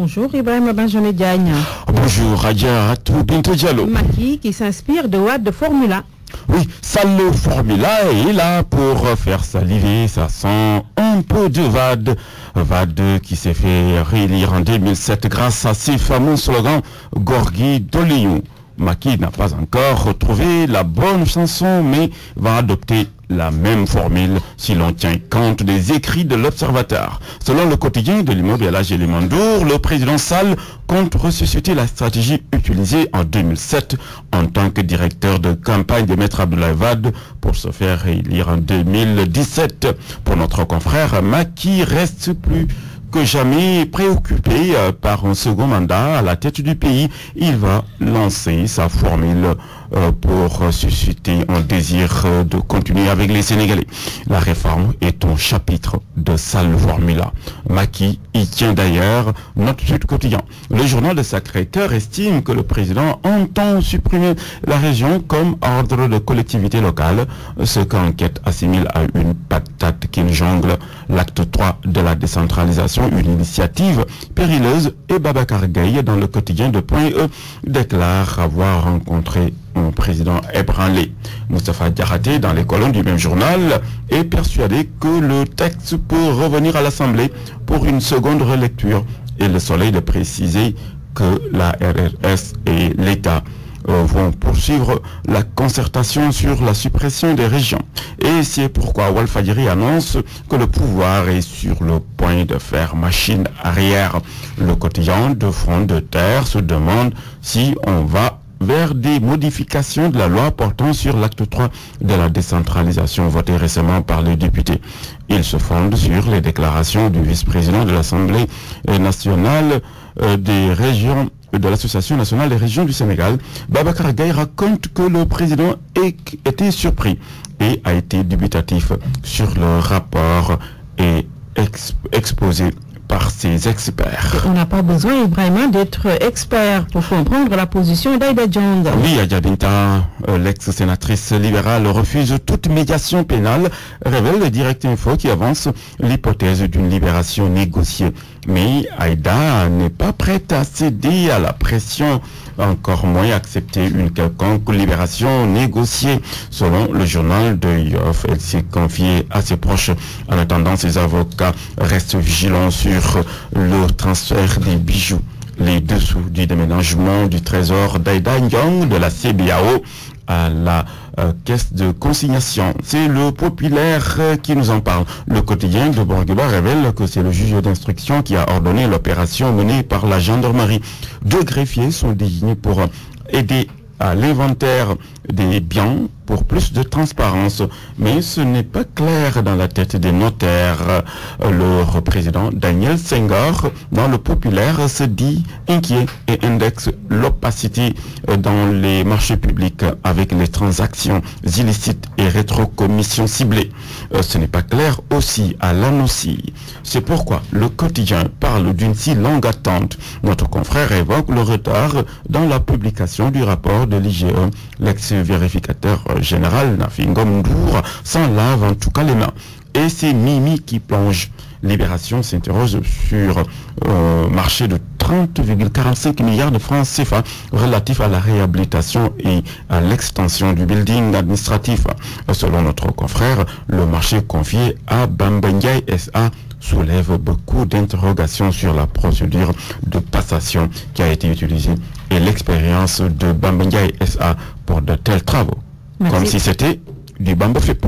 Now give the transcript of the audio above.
Bonjour Ibrahim Benjamin Diagne. Bonjour Radia Atou Bintou Diallo. Macky qui s'inspire de Wade de Formula. Oui, ça le Formula est là pour faire saliver, ça sent un peu de Wade. Wade qui s'est fait réélire en 2007 grâce à ses fameux slogans Gorgui Doliou. Macky n'a pas encore retrouvé la bonne chanson, mais va adopter la même formule si l'on tient compte des écrits de l'Observateur. Selon le quotidien de l'immobilier Limandour, le président Sall compte ressusciter la stratégie utilisée en 2007 en tant que directeur de campagne de Maître Abdoulaye Wade pour se faire réélire en 2017. Pour notre confrère, Macky reste plus que jamais préoccupé par un second mandat à la tête du pays. Il va lancer sa formule pour susciter un désir de continuer avec les Sénégalais. La réforme est un chapitre de Sall Formula. Macky y tient d'ailleurs notre Sud Quotidien. Le journal de Sacré-Cœur estime que le président entend supprimer la région comme ordre de collectivité locale, ce qu'enquête assimile à une patate qu'il jongle. L'acte 3 de la décentralisation, une initiative périleuse, et Babacar Gaye dans le quotidien de Point E déclare avoir rencontré un président ébranlé. Moustapha Diakhaté, dans les colonnes du même journal, est persuadé que le texte peut revenir à l'Assemblée pour une seconde relecture. Et le Soleil de préciser que la RRS et l'État vont poursuivre la concertation sur la suppression des régions. Et c'est pourquoi Walfadjri annonce que le pouvoir est sur le point de faire machine arrière. Le quotidien de Front de Terre se demande si on va vers des modifications de la loi portant sur l'acte 3 de la décentralisation votée récemment par les députés. Il se fonde sur les déclarations du vice-président de l'Assemblée nationale des régions de l'Association nationale des régions du Sénégal. Babacar Gaye raconte que le président était surpris et a été dubitatif sur le rapport et exposé par ses experts. On n'a pas besoin, Ibrahim, d'être expert pour comprendre la position d'Aïda Diong. Oui, Adja Binta, l'ex-sénatrice libérale, refuse toute médiation pénale, révèle le Direct Info qui avance l'hypothèse d'une libération négociée. Mais Aïda n'est pas prête à céder à la pression, encore moins accepter une quelconque libération négociée. Selon le journal de Yoff, elle s'est confiée à ses proches. En attendant, ses avocats restent vigilants sur le transfert des bijoux. Les dessous du déménagement du trésor d'Aïda Diong de la CBAO à la caisse de consignation. C'est le Populaire qui nous en parle. Le quotidien de Bourguiba révèle que c'est le juge d'instruction qui a ordonné l'opération menée par la gendarmerie. 2 greffiers sont désignés pour aider à l'inventaire des biens pour plus de transparence. Mais ce n'est pas clair dans la tête des notaires. Le président Daniel Senghor, dans le Populaire, se dit inquiet et indexe l'opacité dans les marchés publics avec les transactions illicites et rétrocommissions ciblées. Ce n'est pas clair aussi à l'ANOCI. C'est pourquoi le quotidien parle d'une si longue attente. Notre confrère évoque le retard dans la publication du rapport de l'IGE. L'ex-vérificateur général Nafi Ngom Ndour s'en lave en tout cas les mains. Et c'est Mimi qui plonge. Libération s'interroge sur marché de 30,45 milliards de francs CFA relatif à la réhabilitation et à l'extension du building administratif. Selon notre confrère, le marché confié à Bamba Ndiaye SA soulève beaucoup d'interrogations sur la procédure de passation qui a été utilisée et l'expérience de Bamba Ndiaye SA pour de tels travaux. Merci. Comme si c'était du Bamba FIP.